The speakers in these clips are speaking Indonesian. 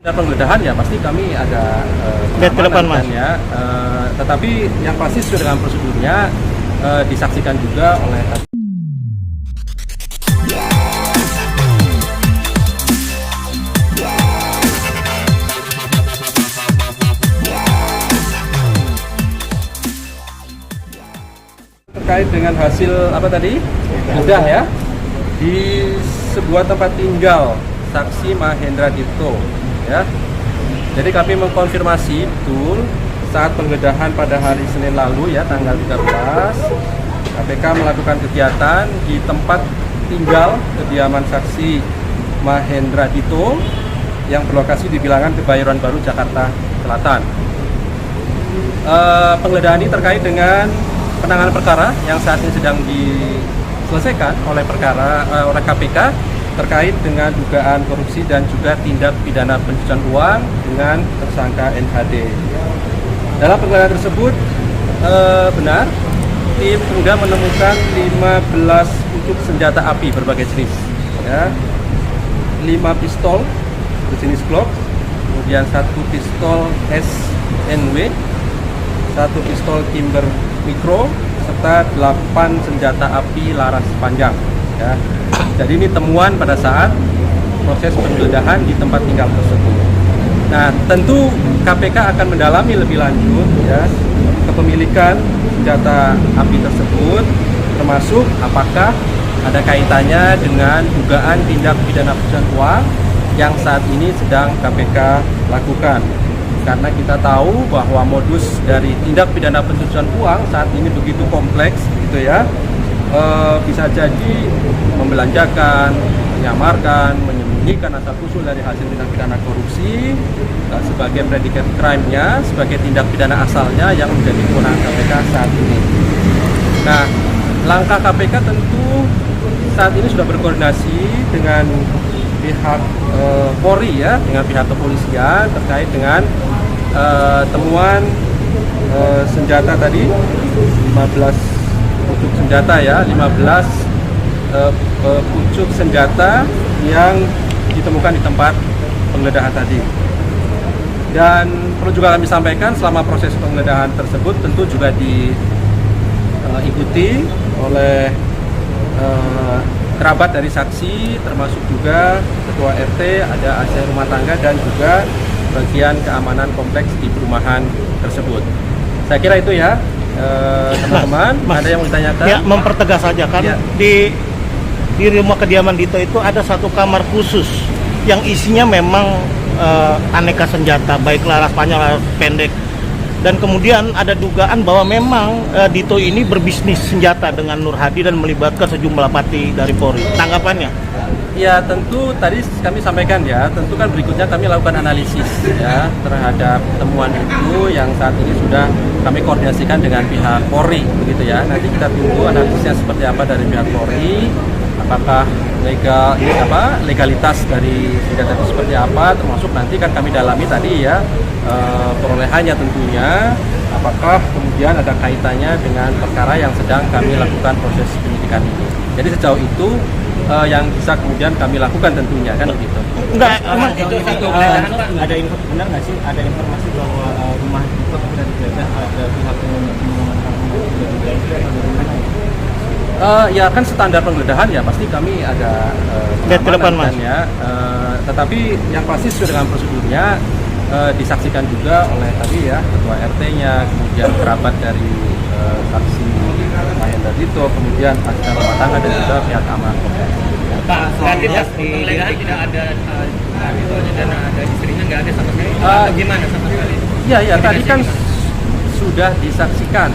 Penggeledahan ya pasti kami ada pengamanan ya, tetapi yang pasti sesuai dengan prosedurnya disaksikan juga oleh terkait dengan hasil apa tadi? Sudah ya di sebuah tempat tinggal saksi Mahendra Dito ya. Jadi kami mengkonfirmasi betul saat penggeledahan pada hari Senin lalu ya tanggal 13 KPK melakukan kegiatan di tempat tinggal kediaman saksi Mahendra Dito yang berlokasi di Bilangan Kebayoran Baru, Jakarta Selatan. Penggeledahan ini terkait dengan penanganan perkara yang saat ini sedang diselesaikan oleh KPK terkait dengan dugaan korupsi dan juga tindak pidana pencucian uang dengan tersangka NHD. Dalam penggeledahan tersebut benar tim sudah menemukan 15 pucuk senjata api berbagai jenis, ya, 5 pistol berjenis Glock, kemudian 1 pistol SNW, 1 pistol Timber Micro, serta 8 senjata api laras panjang. Ya. Jadi ini temuan pada saat proses penggeledahan di tempat tinggal tersebut. Nah, tentu KPK akan mendalami lebih lanjut ya kepemilikan senjata api tersebut, termasuk apakah ada kaitannya dengan dugaan tindak pidana pencucian uang yang saat ini sedang KPK lakukan. Karena kita tahu bahwa modus dari tindak pidana pencucian uang saat ini begitu kompleks, gitu ya. Bisa jadi membelanjakan, menyamarkan, menyembunyikan asal-usul dari hasil tindak pidana korupsi sebagai predicate crime-nya, sebagai tindak pidana asalnya yang menjadi kewenangan KPK saat ini. Nah, langkah KPK tentu saat ini sudah berkoordinasi dengan pihak Polri ya, dengan pihak kepolisian terkait dengan temuan senjata tadi 15 pucuk senjata ya, 15 pucuk senjata yang ditemukan di tempat penggeledahan tadi. Dan perlu juga kami sampaikan selama proses penggeledahan tersebut tentu juga diikuti oleh kerabat dari saksi, termasuk juga ketua RT, ada ASN rumah tangga dan juga bagian keamanan kompleks di perumahan tersebut. Saya kira itu ya. Teman-teman, ada yang mau ditanyakan? Ya, mempertegas saja kan ya. Di rumah kediaman Dito itu ada satu kamar khusus yang isinya memang aneka senjata, baik laras panjang, laras pendek. Dan kemudian ada dugaan bahwa memang Dito ini berbisnis senjata dengan Nur Hadi dan melibatkan sejumlah pati dari Polri. Tanggapannya? Ya tentu tadi kami sampaikan ya, tentu kan berikutnya kami lakukan analisis ya terhadap temuan itu yang saat ini sudah kami koordinasikan dengan pihak Polri begitu ya. Nanti kita tunggu analisisnya seperti apa dari pihak Polri, apakah legalitas dari senjata itu seperti apa, termasuk nanti kan kami dalami tadi ya perolehannya tentunya, apakah kemudian ada kaitannya dengan perkara yang sedang kami lakukan proses penyidikan ini. Jadi sejauh itu yang bisa kemudian kami lakukan tentunya kan begitu. Enggak, emang itu ada info benar nggak sih? Ada informasi bahwa rumah itu sudah digeledah, ada pihak yang mengamankan rumah sudah digeledah. Ya kan standar penggeledahan ya pasti kami ada pengamanan ya. Tetapi yang pasti sesuai dengan prosedurnya disaksikan juga oleh tadi ya ketua RT-nya, kemudian kerabat dari saksi Mahendra Dito, kemudian asisten rumah tangga dan juga pihak keamanan kompleks. Pak, tadi pas penggeledahan tidak ada Ditonya dan ada istrinya, nggak ada sama sekali. Gimana sama sekali? Iya, tadi kan sudah disaksikan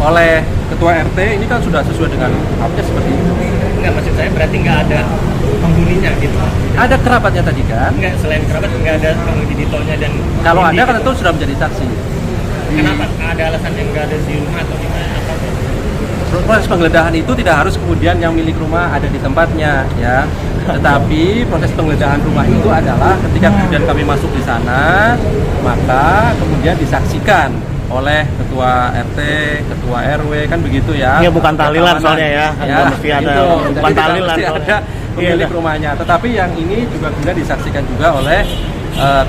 oleh ketua RT, ini kan sudah sesuai dengan apa seperti itu. Enggak, maksud saya berarti nggak ada penghuninya gitu. Ada kerabatnya tadi kan? Enggak, selain kerabat nggak ada penghuni Ditonya dan kalau ada kan tentu sudah menjadi saksi. Kenapa? Ada alasan yang nggak ada di rumah atau di mana? Proses penggeledahan itu tidak harus kemudian yang milik rumah ada di tempatnya ya. Tetapi proses penggeledahan rumah itu adalah ketika kemudian kami masuk di sana, maka kemudian disaksikan oleh ketua RT, ketua RW kan begitu ya. Iya, bukan tahlilan soalnya ya. Mesti ada gitu. bukan tahlilan ada pemilik rumahnya. Tetapi yang ini juga kemudian disaksikan juga oleh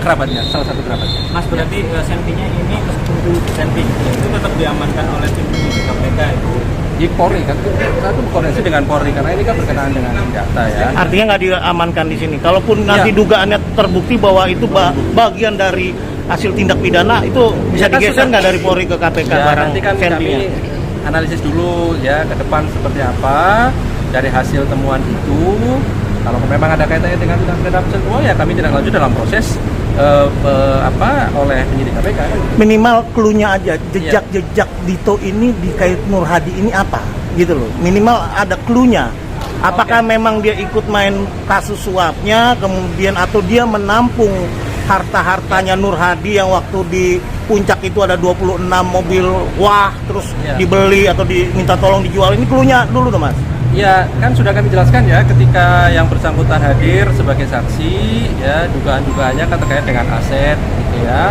kerabatnya, salah satu kerabatnya. Mas, berarti sentinya ini meskipun senti itu tetap diamankan oleh tim penyidik KPK itu. Di Polri kan, satu koordinasi dengan Polri karena ini kan berkenaan dengan senjata ya. Artinya nggak diamankan di sini. Kalaupun nanti Iya. dugaannya terbukti bahwa itu bagian dari hasil tindak pidana, itu bisa Ya kan digeser sudah. nggak dari Polri ke KPK Ya, barang nanti kan sentinya? kami analisis dulu ya ke depan seperti apa dari hasil temuan itu. Kalau memang ada kaitannya dengan tindak pidana pencucian uang ya kami tidak lanjut dalam proses oleh penyidik KPK. Minimal clue-nya aja, jejak-jejak Dito ini di kait Nur Hadi ini apa gitu loh. Minimal ada clue-nya. Apakah memang dia ikut main kasus suapnya, kemudian atau dia menampung harta-hartanya Nur Hadi yang waktu di puncak itu ada 26 mobil wah, terus Ya. dibeli atau diminta tolong dijual. Ini clue-nya dulu dong, Mas. Ya, kan sudah kami jelaskan ya ketika yang bersangkutan hadir sebagai saksi ya dugaan-dugaannya kan terkait dengan aset gitu ya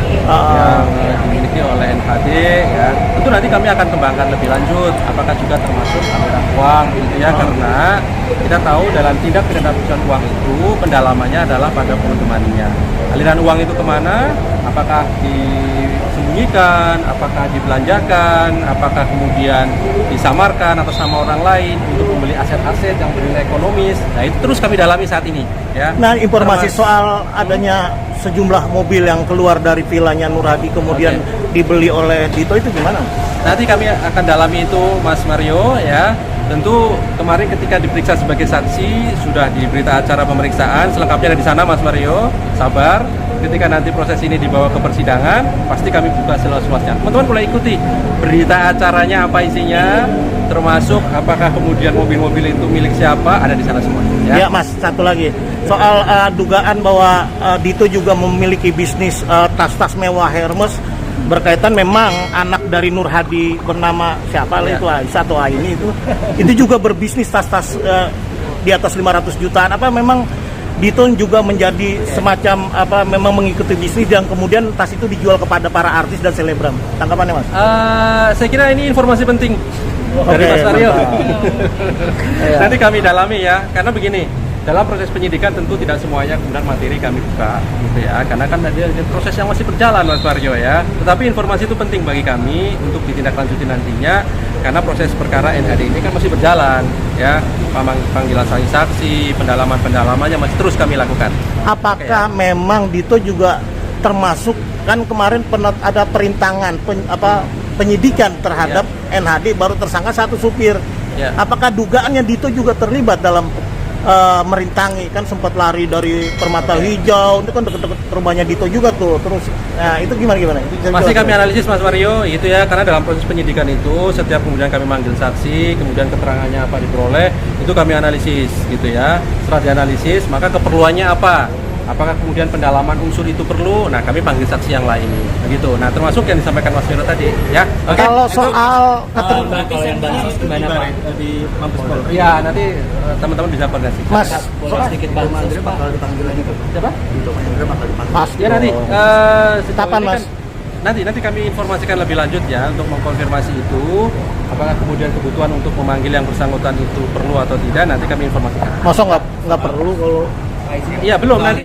yang dimiliki oleh NHD ya. Tentu nanti kami akan kembangkan lebih lanjut apakah juga termasuk aliran uang gitu ya karena kita tahu dalam tindak pidana pencucian uang itu pendalamannya adalah pada pengembangannya. Aliran uang itu kemana? Apakah disembunyikan, apakah dibelanjakan, apakah kemudian disamarkan atau sama orang lain untuk membeli aset-aset yang bernilai ekonomis. Nah itu terus kami dalami saat ini ya. Nah, informasi soal adanya sejumlah mobil yang keluar dari vilanya Nur Hadi kemudian dibeli oleh Dito itu gimana? Nanti kami akan dalami itu Mas Mario ya. Tentu kemarin ketika diperiksa sebagai saksi sudah di berita acara pemeriksaan, selengkapnya ada di sana Mas Mario. Sabar. Ketika nanti proses ini dibawa ke persidangan, pasti kami buka seluas-luasnya. Teman-teman boleh ikuti berita acaranya apa isinya, termasuk apakah kemudian mobil-mobil itu milik siapa, ada di sana semua. Ya, Mas, satu lagi soal dugaan bahwa Dito juga memiliki bisnis tas-tas mewah Hermes berkaitan memang anak dari Nur Hadi bernama siapa lah Ya. itu Aisyah atau Aini itu juga berbisnis tas-tas di atas 500 jutaan. Apa memang Dito juga menjadi semacam apa memang mengikuti bisnis dan kemudian tas itu dijual kepada para artis dan selebgram? Tanggapannya, Mas? Saya kira ini informasi penting dari Oke, Mas Mario. mantap. Iya. Nanti kami dalami ya, karena begini, dalam proses penyidikan tentu tidak semuanya kemudian materi kami buka, gitu ya, karena kan ada proses yang masih berjalan Mas Mario ya. Tetapi informasi itu penting bagi kami untuk ditindaklanjuti nantinya, karena proses perkara NHD ini kan masih berjalan, ya, panggilan saksi, pendalamannya masih terus kami lakukan. Apakah memang Dito juga termasuk kan kemarin ada perintangan penyidikan terhadap NHD baru tersangka satu supir. Ya. Apakah dugaannya Dito juga terlibat dalam merintangi kan sempat lari dari Permata Hijau itu kan deket-deket rumahnya Dito juga tuh terus nah itu gimana Itu bisa Masih dijelaskan? kami analisis Mas Mario, gitu ya, karena dalam proses penyidikan itu setiap kemudian kami manggil saksi, kemudian keterangannya apa diperoleh, itu kami analisis, gitu ya. Setelah dianalisis, maka keperluannya apa? Apakah kemudian pendalaman unsur itu perlu? Nah, kami panggil saksi yang lain, begitu. Nah, termasuk yang disampaikan Mas Viro tadi, ya. Oke. Kalau soal Berarti sentinya di mana Pak? Di Mabes Polri. Ya, nanti teman-teman bisa koordinasi. Mas Sedikit Bang Andre bakal dipanggil lagi tuh. Siapa? Mas Ya nanti. sejauh Kapan, ini Mas? Nanti kami informasikan lebih lanjut ya untuk mengkonfirmasi itu. Apakah kemudian kebutuhan untuk memanggil yang bersangkutan itu perlu atau tidak? Nanti kami informasikan. masa nggak perlu kalau Iya belum nanti.